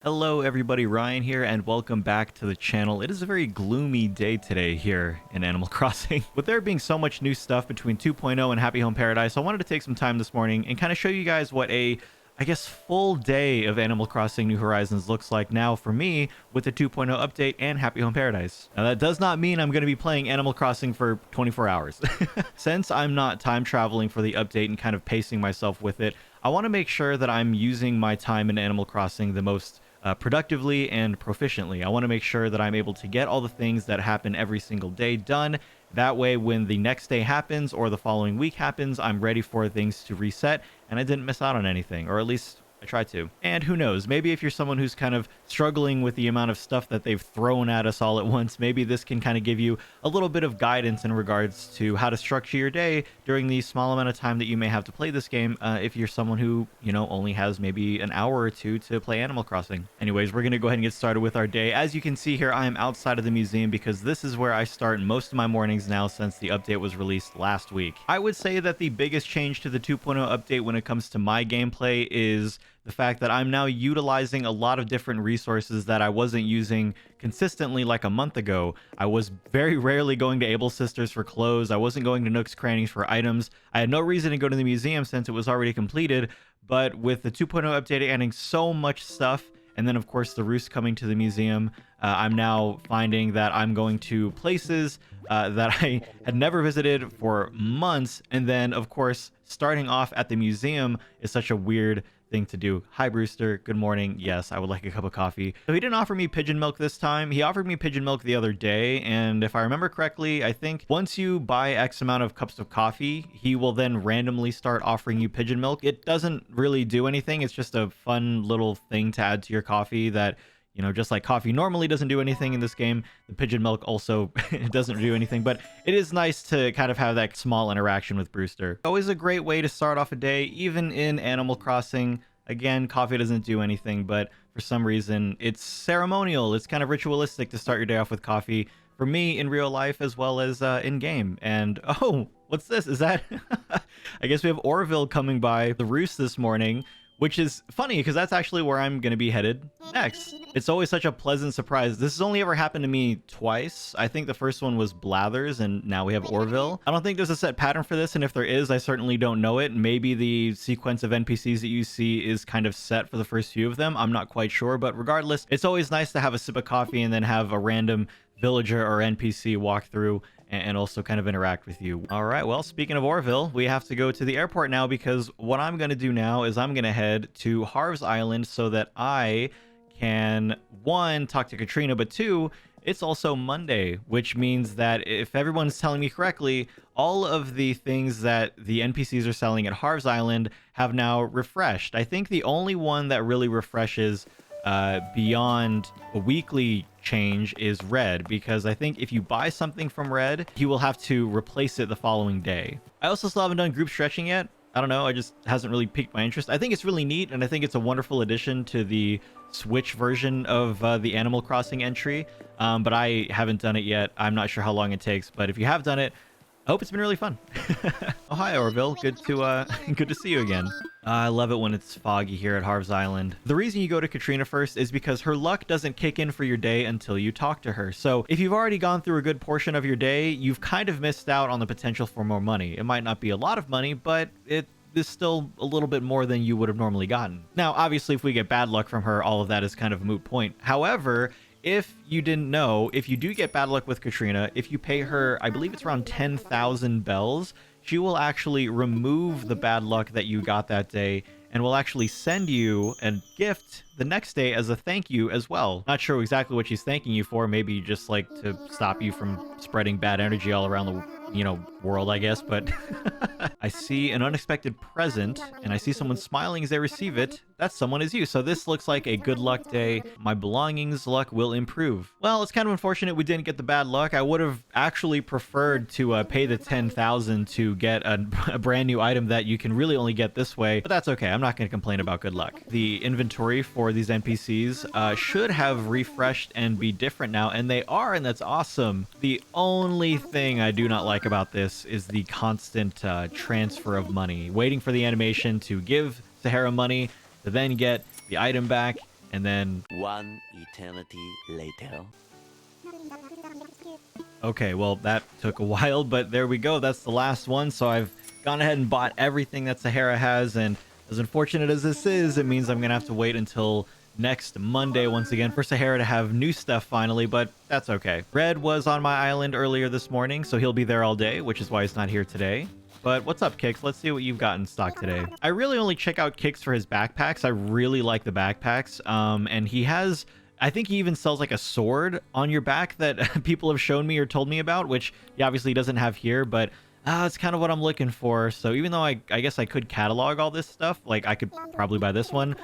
Hello everybody, Ryan here and welcome back to the channel. It is a very gloomy day today here in Animal Crossing. With there being so much new stuff between 2.0 and Happy Home Paradise, I wanted to take some time this morning and kind of show you guys what I guess, full day of Animal Crossing New Horizons looks like now for me with the 2.0 update and Happy Home Paradise. Now that does not mean I'm going to be playing Animal Crossing for 24 hours. Since I'm not time traveling for the update and kind of pacing myself with it, I want to make sure that I'm using my time in Animal Crossing the most productively and proficiently. I want to make sure that I'm able to get all the things that happen every single day done. That way, when the next day happens or the following week happens, I'm ready for things to reset and I didn't miss out on anything, or at least I try to. And who knows, maybe if you're someone who's kind of struggling with the amount of stuff that they've thrown at us all at once, maybe this can kind of give you a little bit of guidance in regards to how to structure your day during the small amount of time that you may have to play this game, if you're someone who, you know, only has maybe an hour or two to play Animal Crossing. Anyways, we're going to go ahead and get started with our day. As you can see here, I am outside of the museum because this is where I start most of my mornings now since the update was released last week. I would say that the biggest change to the 2.0 update when it comes to my gameplay is the fact that I'm now utilizing a lot of different resources that I wasn't using consistently like a month ago. I was very rarely going to Able Sisters for clothes. I wasn't going to Nook's Crannies for items. I had no reason to go to the museum since it was already completed, but with the 2.0 update adding so much stuff, and then of course the Roost coming to the museum, I'm now finding that I'm going to places that I had never visited for months, and then of course starting off at the museum is such a weird thing to do. Hi Brewster, good morning. Yes, I would like a cup of coffee. So he didn't offer me pigeon milk this time. He offered me pigeon milk the other day, and if I remember correctly, I think once you buy X amount of cups of coffee, he will then randomly start offering you pigeon milk. It doesn't really do anything. It's just a fun little thing to add to your coffee that, you know, just like coffee normally doesn't do anything in this game, the pigeon milk also doesn't do anything, but it is nice to kind of have that small interaction with Brewster. Always a great way to start off a day, even in Animal Crossing. Again, coffee doesn't do anything, but for some reason, it's ceremonial. It's kind of ritualistic to start your day off with coffee. For me, in real life as well as in-game. And, oh, what's this? Is that... I guess we have Orville coming by the Roost this morning, which is funny because that's actually where I'm going to be headed next. It's always such a pleasant surprise. This has only ever happened to me twice. I think the first one was Blathers, and now we have Orville. I don't think there's a set pattern for this, and if there is, I certainly don't know it. Maybe the sequence of NPCs that you see is kind of set for the first few of them. I'm not quite sure, but regardless, it's always nice to have a sip of coffee and then have a random villager or NPC walk through and also kind of interact with you. All right, well, speaking of Orville, we have to go to the airport now because what I'm going to do now is I'm going to head to Harv's Island so that I can, one, talk to Katrina, but two, it's also Monday, which means that if everyone's telling me correctly, all of the things that the NPCs are selling at Harv's Island have now refreshed. I think the only one that really refreshes beyond a weekly change is Red, because I think if you buy something from Red, you will have to replace it the following day. I also still haven't done group stretching yet. I don't know, it just hasn't really piqued my interest. I think it's really neat, and I think it's a wonderful addition to the Switch version of the Animal Crossing entry, but I haven't done it yet. I'm not sure how long it takes, but if you have done it, I hope it's been really fun. Oh, hi Orville, good to see you again. I love it when it's foggy here at Harv's Island. The reason you go to Katrina first is because her luck doesn't kick in for your day until you talk to her. So if you've already gone through a good portion of your day, you've kind of missed out on the potential for more money. It might not be a lot of money, but it is still a little bit more than you would have normally gotten. Now, obviously, if we get bad luck from her, all of that is kind of a moot point. However, if you didn't know, if you do get bad luck with Katrina, if you pay her, I believe it's around 10,000 bells, she will actually remove the bad luck that you got that day and will actually send you a gift the next day as a thank you as well. Not sure exactly what she's thanking you for. Maybe just like to stop you from spreading bad energy all around the, you know, world, I guess. But I see an unexpected present and I see someone smiling as they receive it. That someone is you. So this looks like a good luck day. My belongings luck will improve. Well, it's kind of unfortunate we didn't get the bad luck. I would have actually preferred to pay the 10,000 to get a brand new item that you can really only get this way, but that's okay. I'm not going to complain about good luck. The inventory for these NPCs should have refreshed and be different now, and they are, and that's awesome. The only thing I do not like about this is the constant transfer of money, waiting for the animation to give Sahara money to then get the item back, And then... One eternity later. Okay, well, that took a while, but there we go. That's the last one. So I've gone ahead and bought everything that Sahara has. And as unfortunate as this is, it means I'm going to have to wait until next Monday once again for Sahara to have new stuff finally, but that's okay. Red was on my island earlier this morning, so he'll be there all day, which is why he's not here today. But what's up, Kix? Let's see what you've got in stock today. I really only check out Kix for his backpacks. I really like the backpacks. And he has... I think he even sells like a sword on your back that people have shown me or told me about, which he obviously doesn't have here, but it's kind of what I'm looking for. So even though I guess I could catalog all this stuff, like I could probably buy this one,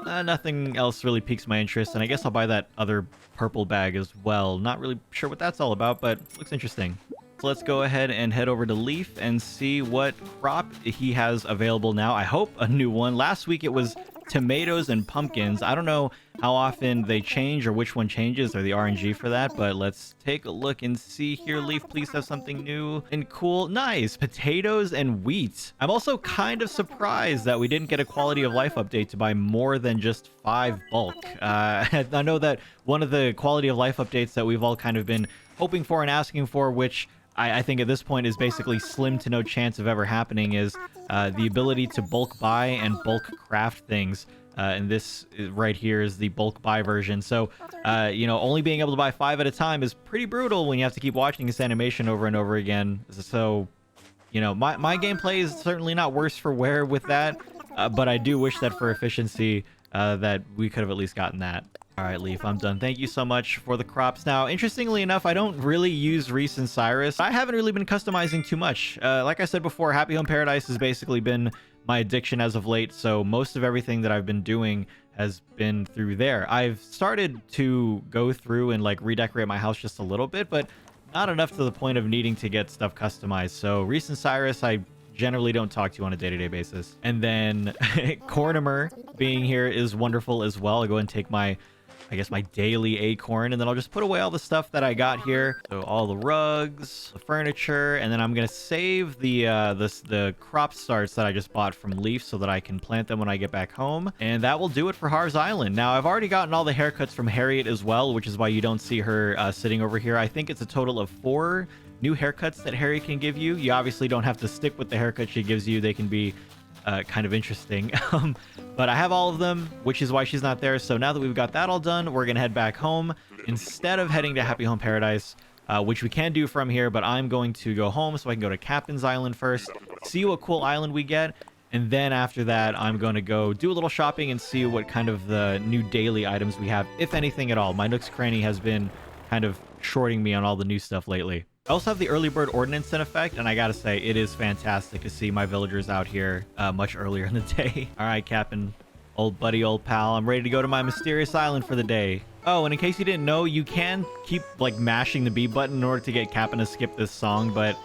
nothing else really piques my interest. And I guess I'll buy that other purple bag as well. Not really sure what that's all about, but looks interesting. So let's go ahead and head over to Leaf and see what crop he has available now. I hope a new one. Last week it was tomatoes and pumpkins. I don't know how often they change or which one changes or the RNG for that, but let's take a look and see here. Leaf, please have something new and cool. Nice. Potatoes and wheat. I'm also kind of surprised that we didn't get a quality of life update to buy more than just 5 bulk. I know that one of the quality of life updates that we've all kind of been hoping for and asking for, which I think at this point is basically slim to no chance of ever happening, is the ability to bulk buy and bulk craft things. And this right here is the bulk buy version. So, you know, only being able to buy 5 at a time is pretty brutal when you have to keep watching this animation over and over again. So, you know, my gameplay is certainly not worse for wear with that. But I do wish that for efficiency that we could have at least gotten that. All right, Leaf, I'm done. Thank you so much for the crops. Now, interestingly enough, I don't really use Reese and Cyrus. I haven't really been customizing too much. Like I said before, Happy Home Paradise has basically been my addiction as of late. So most of everything that I've been doing has been through there. I've started to go through and like redecorate my house just a little bit, but not enough to the point of needing to get stuff customized. So Reese and Cyrus, I generally don't talk to on a day-to-day basis. And then Cornimer being here is wonderful as well. I'll go and take my, I guess, my daily acorn, and then I'll just put away all the stuff that I got here. So all the rugs, the furniture, and then I'm gonna save the crop starts that I just bought from Leaf so that I can plant them when I get back home. And that will do it for Harv's Island. Now, I've already gotten all the haircuts from Harriet as well, which is why you don't see her sitting over here. I think it's a total of 4 new haircuts that Harriet can give you. You obviously don't have to stick with the haircut she gives you. They can be kind of interesting. But I have all of them, which is why she's not there. So now that we've got that all done, we're gonna head back home instead of heading to Happy Home Paradise, which we can do from here, but I'm going to go home so I can go to Captain's Island first, see what cool island we get, and then after that I'm going to go do a little shopping and see what kind of the new daily items we have, if anything at all. My Nook's Cranny has been kind of shorting me on all the new stuff lately. I also have the early bird ordinance in effect, and I gotta say, it is fantastic to see my villagers out here much earlier in the day. All right, Captain, old buddy, old pal, I'm ready to go to my mysterious island for the day. Oh, and in case you didn't know, you can keep like mashing the B button in order to get Captain to skip this song, but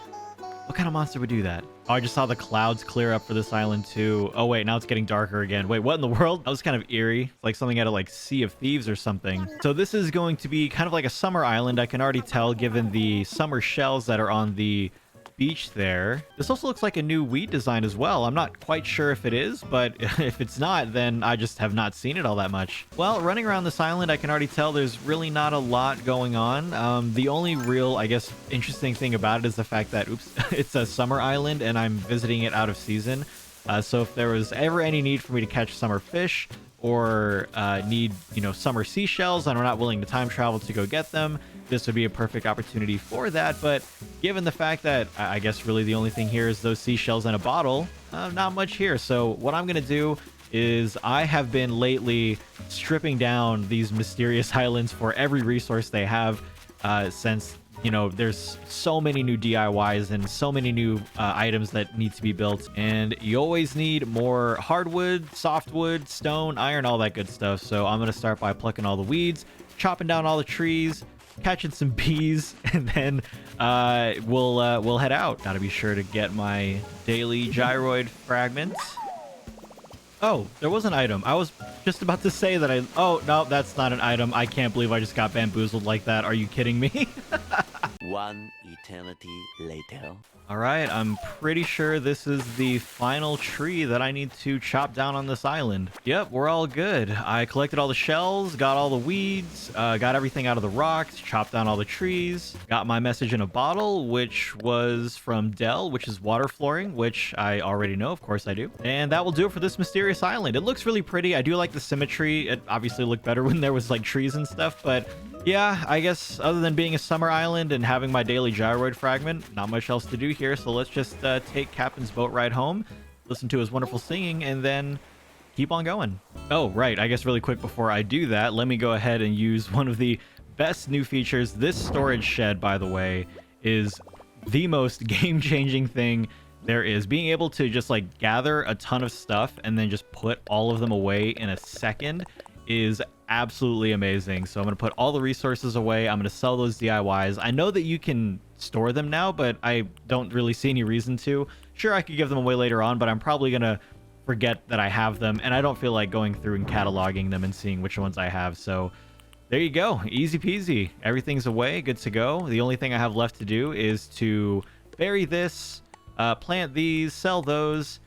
what kind of monster would do that? Oh, I just saw the clouds clear up for this island too. Oh wait, now it's getting darker again. Wait, what in the world? That was kind of eerie. It's like something out of like Sea of Thieves or something. So this is going to be kind of like a summer island. I can already tell given the summer shells that are on the beach there. This also looks like a new wheat design as well. I'm not quite sure if it is, but if it's not, then I just have not seen it all that much. Well, running around this island, I can already tell there's really not a lot going on. The only real, I guess, interesting thing about it is the fact that, oops, it's a summer island and I'm visiting it out of season. So if there was ever any need for me to catch summer fish or need, you know, summer seashells and I'm not willing to time travel to go get them, this would be a perfect opportunity for that. But given the fact that I guess really the only thing here is those seashells in a bottle, not much here. So what I'm gonna do is I have been lately stripping down these mysterious islands for every resource they have, since, you know, there's so many new DIYs and so many new items that need to be built, and you always need more hardwood, softwood, stone, iron, all that good stuff. So I'm gonna start by plucking all the weeds, chopping down all the trees, catching some bees, and then we'll head out. Gotta be sure to get my daily gyroid fragments. Oh, there was an item. I was just about to say that oh, no, that's not an item. I can't believe I just got bamboozled like that. Are you kidding me? One eternity later. All right, I'm pretty sure this is the final tree that I need to chop down on this island. Yep, we're all good. I collected all the shells, got all the weeds, got everything out of the rocks, chopped down all the trees, got my message in a bottle, which was from Dell, which is water flooring, which I already know, of course I do. And that will do it for this mysterious island. It looks really pretty. I do like the symmetry. It obviously looked better when there was like trees and stuff, but yeah, I guess other than being a summer island and having my daily gyroid fragment, not much else to do here. So let's just take Captain's boat ride home, listen to his wonderful singing, and then keep on going. Oh, right. I guess really quick before I do that, let me go ahead and use one of the best new features. This storage shed, by the way, is the most game-changing thing there is. Being able to just like gather a ton of stuff and then just put all of them away in a second is absolutely amazing. So I'm going to put all the resources away. I'm going to sell those DIYs. I know that you can store them now, but I don't really see any reason to. Sure, I could give them away later on, but I'm probably going to forget that I have them, and I don't feel like going through and cataloging them and seeing which ones I have. So there you go. Easy peasy. Everything's away. Good to go. The only thing I have left to do is to bury this, plant these, sell those,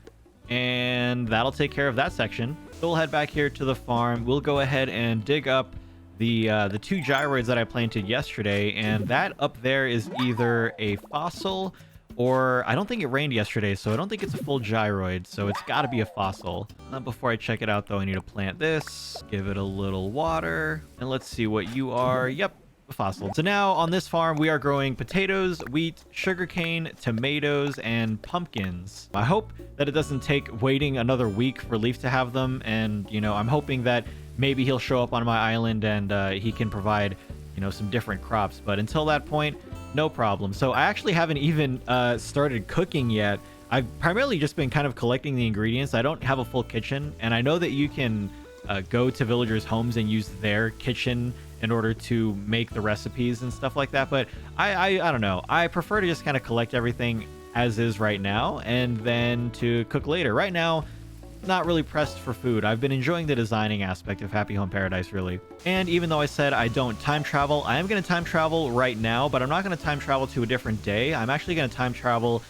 and that'll take care of that section. So we'll head back here to the farm. We'll go ahead and dig up the 2 gyroids that I planted yesterday, and that up there is either a fossil or I don't think it rained yesterday, so I don't think it's a full gyroid, so it's got to be a fossil. Before I check it out though, I need to plant this, give it a little water, and let's see what you are. Yep, a fossil. So now on this farm we are growing potatoes, wheat, sugarcane, tomatoes, and pumpkins. I hope that it doesn't take waiting another week for Leaf to have them, and you know, I'm hoping that maybe he'll show up on my island and he can provide, you know, some different crops. But until that point, no problem. So I actually haven't even started cooking yet. I've primarily just been kind of collecting the ingredients. I don't have a full kitchen, and I know that you can go to villagers' homes and use their kitchen in order to make the recipes and stuff like that. But I don't know. I prefer to just kind of collect everything as is right now and then to cook later. Right now, not really pressed for food. I've been enjoying the designing aspect of Happy Home Paradise, really. And even though I said I don't time travel, I am going to time travel right now, but I'm not going to time travel to a different day. I'm actually going to time travel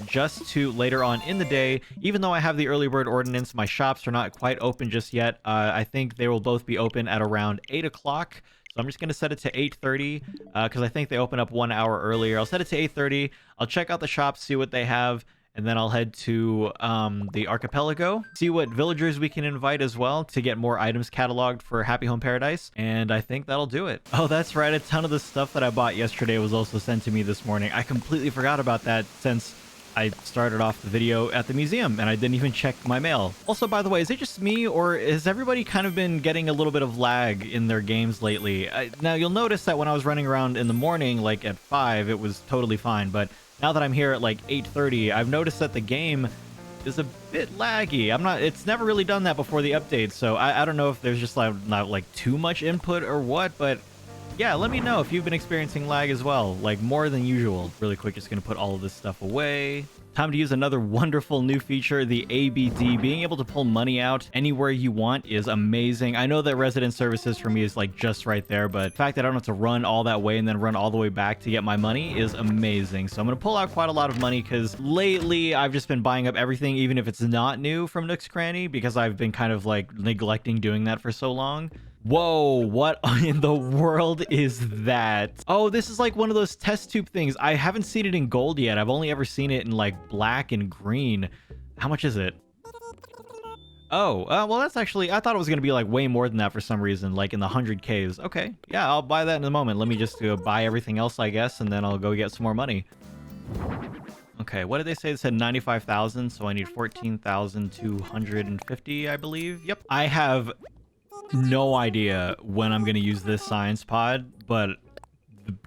just to later on in the day. Even though I have the early bird ordinance, my shops are not quite open just yet. I think they will both be open at around 8 o'clock. So I'm just going to set it to 8:30 because I think they open up 1 hour earlier. I'll set it to 8:30. I'll check out the shops, see what they have, and then I'll head to the archipelago, see what villagers we can invite as well to get more items cataloged for Happy Home Paradise. And I think that'll do it. Oh, that's right. A ton of the stuff that I bought yesterday was also sent to me this morning. I completely forgot about that since I started off the video at the museum and I didn't even check my mail. Also, by the way, is it just me or has everybody kind of been getting a little bit of lag in their games lately? Now, you'll notice that when I was running around in the morning, like at 5, it was totally fine. But now that I'm here at like 8:30, I've noticed that the game is a bit laggy. It's never really done that before the update. So I don't know if there's just like not like too much input or what, but yeah, let me know if you've been experiencing lag as well, like more than usual. Really quick, just gonna put all of this stuff away. Time to use another wonderful new feature, the ABD. Being able to pull money out anywhere you want is amazing. I know that resident services for me is like just right there, but the fact that I don't have to run all that way and then run all the way back to get my money is amazing. So I'm gonna pull out quite a lot of money because lately I've just been buying up everything, even if it's not new from Nook's Cranny, because I've been kind of like neglecting doing that for so long. Whoa, what in the world is that? Oh, this is like one of those test tube things. I haven't seen it in gold yet. I've only ever seen it in like black and green. How much is it? Oh, well, that's actually, I thought it was going to be like way more than that for some reason, like in the 100Ks. Okay, yeah, I'll buy that in a moment. Let me just go buy everything else, I guess, and then I'll go get some more money. Okay, what did they say? It said 95,000, so I need 14,250, I believe. Yep. I have no idea when I'm going to use this science pod, but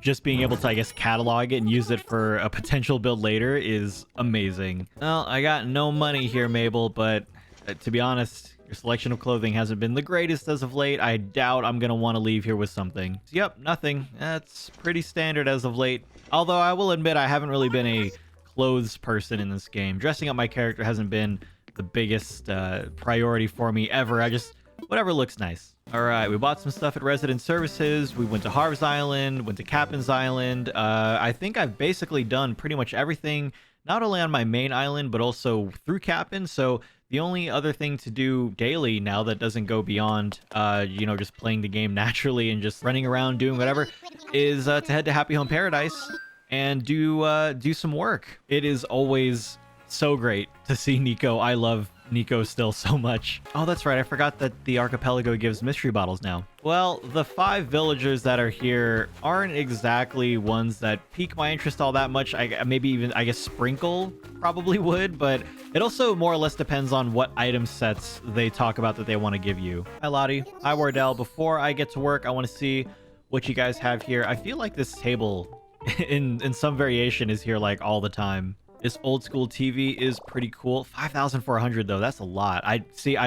just being able to, I guess, catalog it and use it for a potential build later is amazing. Well, I got no money here, Mabel, but to be honest, your selection of clothing hasn't been the greatest as of late. I doubt I'm going to want to leave here with something. Yep, nothing. That's pretty standard as of late. Although I will admit I haven't really been a clothes person in this game. Dressing up my character hasn't been the biggest priority for me ever. I just whatever looks nice. All right, we bought some stuff at Resident Services. We went to Harv's Island, went to Captain's Island. I think I've basically done pretty much everything, not only on my main island, but also through Captain. So the only other thing to do daily now that doesn't go beyond, just playing the game naturally and just running around doing whatever, is to head to Happy Home Paradise and do some work. It is always so great to see Nico. I love Nico still so much. Oh, that's right. I forgot that the archipelago gives mystery bottles now. Well, the 5 villagers that are here aren't exactly ones that pique my interest all that much. Maybe even, I guess, Sprinkle probably would, but it also more or less depends on what item sets they talk about that they want to give you. Hi, Lottie. Hi, Wardell. Before I get to work, I want to see what you guys have here. I feel like this table in some variation is here like all the time. This old school TV is pretty cool. 5,400 though, that's a lot. I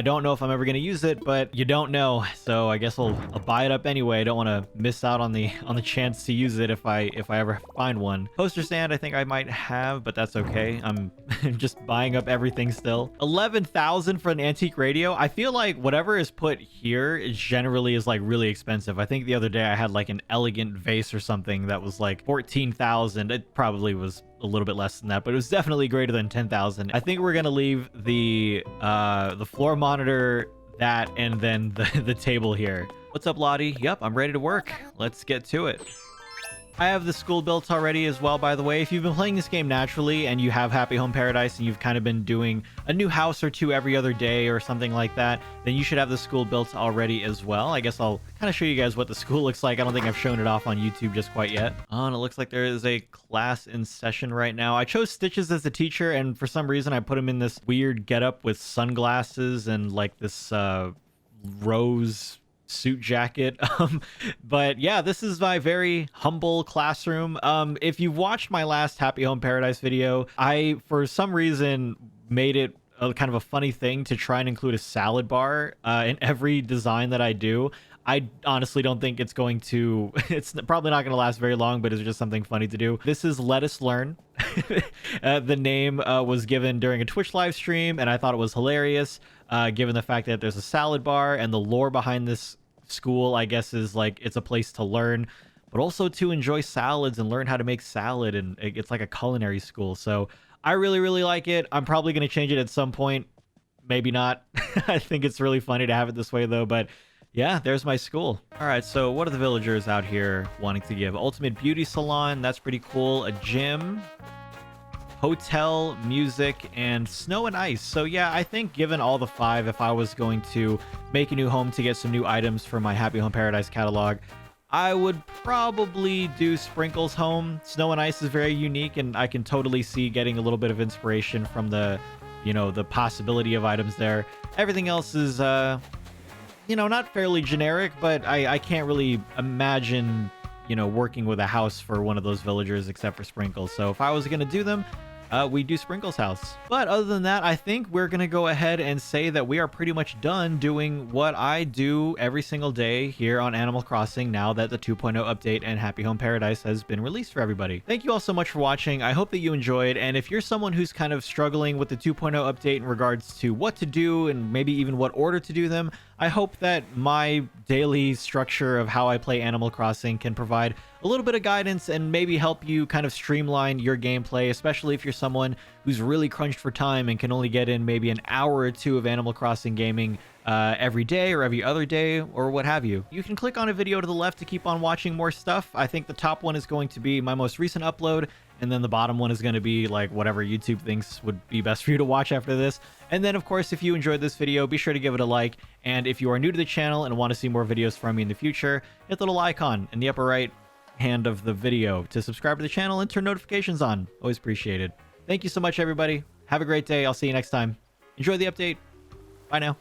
don't know if I'm ever gonna use it, but you don't know. So I guess I'll buy it up anyway. I don't want to miss out on the chance to use it if I ever find one. Poster stand I think I might have, but that's okay. I'm just buying up everything still. 11,000 for an antique radio. I feel like whatever is put here is generally like really expensive. I think the other day I had like an elegant vase or something that was like 14,000. It probably was a little bit less than that, but it was definitely greater than 10,000. I think we're gonna leave the floor monitor, that, and then the table here. What's up, Lottie? Yep, I'm ready to work. Let's get to it. I have the school built already as well, by the way. If you've been playing this game naturally and you have Happy Home Paradise and you've kind of been doing a new house or two every other day or something like that, then you should have the school built already as well. I guess I'll kind of show you guys what the school looks like. I don't think I've shown it off on YouTube just quite yet. Oh, and it looks like there is a class in session right now. I chose Stitches as the teacher, and for some reason I put him in this weird getup with sunglasses and like this rose suit jacket. But yeah, this is my very humble classroom. If you've watched my last Happy Home Paradise video, I for some reason made it a kind of a funny thing to try and include a salad bar in every design that I do. I honestly don't think it's going to, it's probably not going to last very long, but it's just something funny to do. This is Let Us Learn. The name was given during a Twitch live stream, and I thought it was hilarious, given the fact that there's a salad bar, and the lore behind this school, I guess, is like it's a place to learn, but also to enjoy salads and learn how to make salad, and it's like a culinary school. So I really like it. I'm probably going to change it at some point, maybe not. I think it's really funny to have it this way though. But yeah, there's my school. All right, so what are the villagers out here wanting to give? Ultimate beauty salon, that's pretty cool. A gym, hotel, music, and snow and ice. So yeah, I think given all the 5, if I was going to make a new home to get some new items for my Happy Home Paradise catalog, I would probably do Sprinkle's home. Snow and ice is very unique, and I can totally see getting a little bit of inspiration from the possibility of items there. Everything else is not fairly generic, but I can't really imagine working with a house for one of those villagers except for Sprinkle. So if I was gonna do them, we do Sprinkle's house. But other than that, I think we're gonna go ahead and say that we are pretty much done doing what I do every single day here on Animal Crossing now that the 2.0 update and Happy Home Paradise has been released for everybody. Thank you all so much for watching. I hope that you enjoyed, and if you're someone who's kind of struggling with the 2.0 update in regards to what to do and maybe even what order to do them, I hope that my daily structure of how I play Animal Crossing can provide a little bit of guidance and maybe help you kind of streamline your gameplay, especially if you're someone who's really crunched for time and can only get in maybe an hour or two of Animal Crossing gaming every day or every other day or what have you. You can click on a video to the left to keep on watching more stuff. I think the top one is going to be my most recent upload, and then the bottom one is going to be like whatever YouTube thinks would be best for you to watch after this. And then of course, if you enjoyed this video, be sure to give it a like, and if you are new to the channel and want to see more videos from me in the future, hit the little icon in the upper right hand of the video to subscribe to the channel and turn notifications on. Always appreciated. Thank you so much, everybody. Have a great day. I'll see you next time. Enjoy the update. Bye now.